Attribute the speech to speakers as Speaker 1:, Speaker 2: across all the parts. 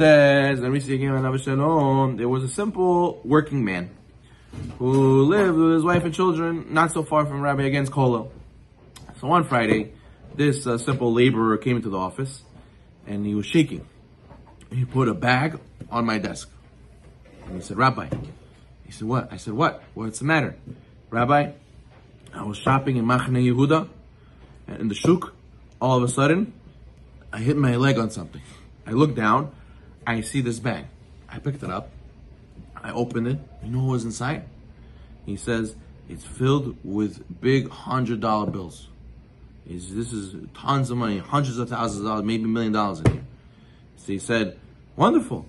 Speaker 1: says, there was a simple working man who lived with his wife and children not so far from Rabbi against Kollel. So one Friday, this simple laborer came into the office and he was shaking. He put a bag on my desk. And he said, Rabbi. He said, what? I said, what? What's the matter? Rabbi, I was shopping in Machne Yehuda, in the shuk. All of a sudden, I hit my leg on something. I look down, I see this bag. I picked it up, I opened it. You know what was inside? He says, it's filled with big $100 bills. This is tons of money, hundreds of thousands of dollars, maybe $1 million in here. So he said, wonderful.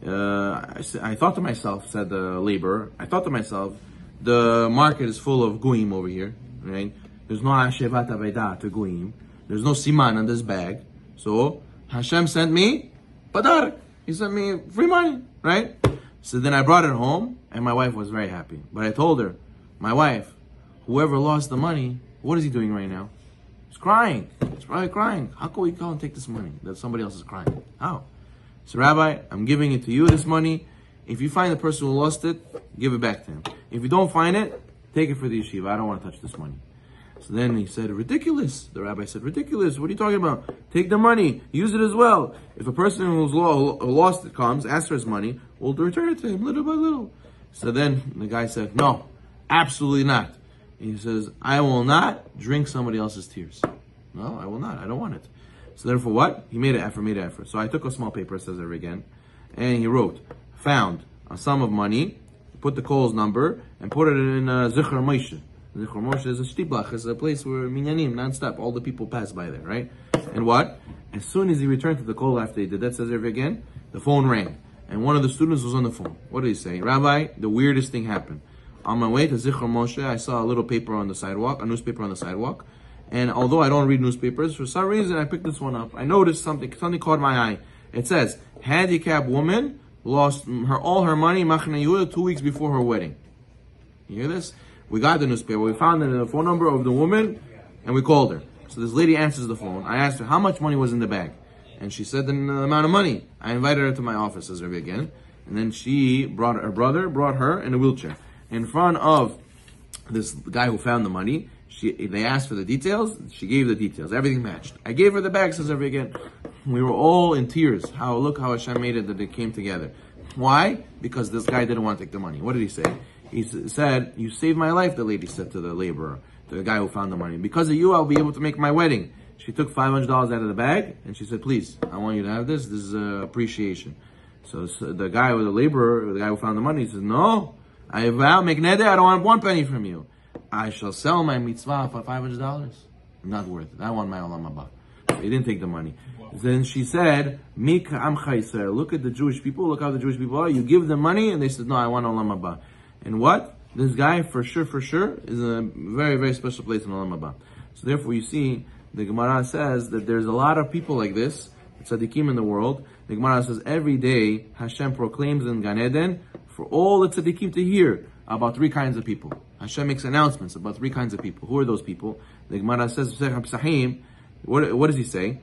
Speaker 1: I thought to myself, said the laborer, I thought to myself, the market is full of goyim over here, right? There's no Hashevat Aveda to goyim. There's no siman on this bag. So Hashem sent me padar. He sent me free money, right? So then I brought it home and my wife was very happy. But I told her, my wife, whoever lost the money, what is he doing right now? He's crying. He's probably crying. How can we go and take this money that somebody else is crying? How? So Rabbi, I'm giving it to you, this money. If you find the person who lost it, give it back to him. If you don't find it, take it for the yeshiva. I don't want to touch this money. So then he said, ridiculous. The rabbi said, ridiculous. What are you talking about? Take the money. Use it as well. If a person who lost it comes, asks for his money, we'll return it to him little by little. So then the guy said, no, absolutely not. He says, I will not drink somebody else's tears. No, I will not. I don't want it. So therefore what? He made an effort, So I took a small paper, says there again, and he wrote, found a sum of money, put the Kohl's number, and put it in Zichar Moshe. Zichar Moshe is a shtiblach, it's a place where minyanim, non-stop, all the people pass by there, right? And what? As soon as he returned to the Kohl after he did that, says there again, the phone rang. And one of the students was on the phone. What did he say? Rabbi, the weirdest thing happened. On my way to Zichar Moshe, I saw a little paper on the sidewalk, a newspaper on the sidewalk. And although I don't read newspapers, for some reason I picked this one up. I noticed something caught my eye. It says, handicapped woman lost all her money, Machne Yehuda, 2 weeks before her wedding. You hear this? We got the newspaper, we found the phone number of the woman, and we called her. So this lady answers the phone. I asked her how much money was in the bag. And she said the amount of money. I invited her to my office, says Rabbi again. And then she brought her brother, brought her in a wheelchair. In front of this guy who found the money, they asked for the details, she gave the details. Everything matched. I gave her the bag, says Rabbi again. We were all in tears. Look how Hashem made it that they came together. Why? Because this guy didn't want to take the money. What did he say? He said, you saved my life, the lady said to the laborer, to the guy who found the money. Because of you, I'll be able to make my wedding. She took $500 out of the bag, and she said, please, I want you to have this. This is appreciation. So the guy with the laborer, the guy who found the money, he says, no, I vow, make neder, I don't want 1 penny from you. I shall sell my mitzvah for $500. Not worth it. I want my olam haba. So he didn't take the money. Then she said, Mika amcha Yisrael. Look at the Jewish people. Look how the Jewish people are. You give them money, and they said, no, I want olam haba. And what? This guy, for sure, is in a very, very special place in olam haba. So therefore, you see, the Gemara says that there's a lot of people like this, tzaddikim in the world. The Gemara says every day Hashem proclaims in Gan Eden for all the tzaddikim to hear about 3 kinds of people. Hashem makes announcements about 3 kinds of people. Who are those people? The Gemara says, what does he say?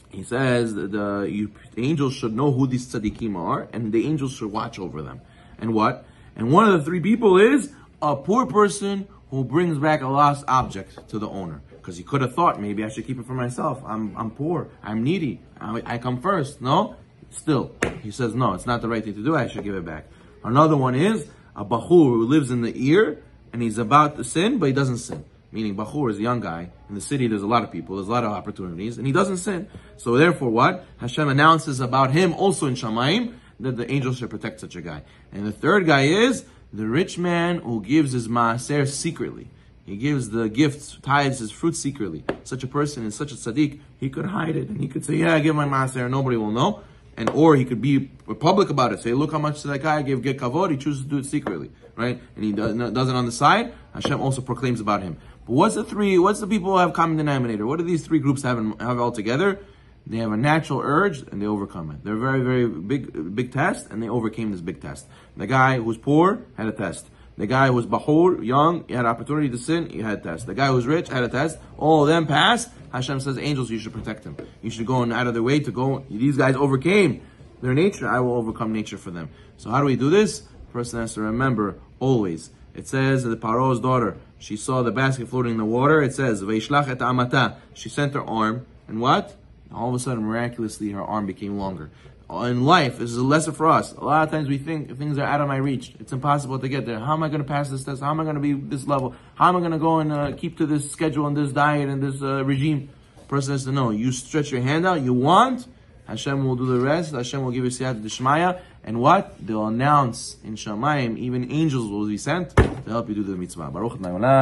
Speaker 1: He says the angels should know who these tzaddikim are, and the angels should watch over them. And what? And one of the 3 people is a poor person who brings back a lost object to the owner. Because he could have thought, maybe I should keep it for myself. I'm poor. I'm needy. I come first. No? Still, he says, no, it's not the right thing to do. I should give it back. Another one is a bachur who lives in the ear, and he's about to sin, but he doesn't sin. Meaning, bachur is a young guy. In the city, there's a lot of people. There's a lot of opportunities, and he doesn't sin. So therefore, what? Hashem announces about him also in Shamayim, that the angels should protect such a guy. And the third guy is the rich man who gives his maaser secretly. He gives the gifts, tithes his fruit secretly. Such a person is such a tzaddik, he could hide it, and he could say, yeah, I give my maaser, nobody will know. And or he could be public about it. Say, look how much to that guy I gave get kavod. He chooses to do it secretly, right? And he does it on the side. Hashem also proclaims about him. But what's the people who have common denominator? What do these 3 groups have all together? They have a natural urge and they overcome it. They're very, very big test, and they overcame this big test. The guy who was poor had a test. The guy who was bahur, young, he had opportunity to sin, he had a test. The guy who was rich had a test. All of them passed. Hashem says, angels, you should protect him. You should go out of their way to go. These guys overcame. their nature, I will overcome nature for them. So how do we do this? The person has to remember always. It says that the Paro's daughter, she saw the basket floating in the water. It says, Veishlach et amata. She sent her arm, and what? All of a sudden, miraculously, her arm became longer. In life, this is a lesson for us. A lot of times we think things are out of my reach. It's impossible to get there. How am I going to pass this test? How am I going to be this level? How am I going to go and keep to this schedule and this diet and this regime? The person has to know. You stretch your hand out. You want. Hashem will do the rest. Hashem will give you siyata d'shmaya. And what? They'll announce in Shamayim, even angels will be sent to help you do the mitzvah. Baruch Adonai.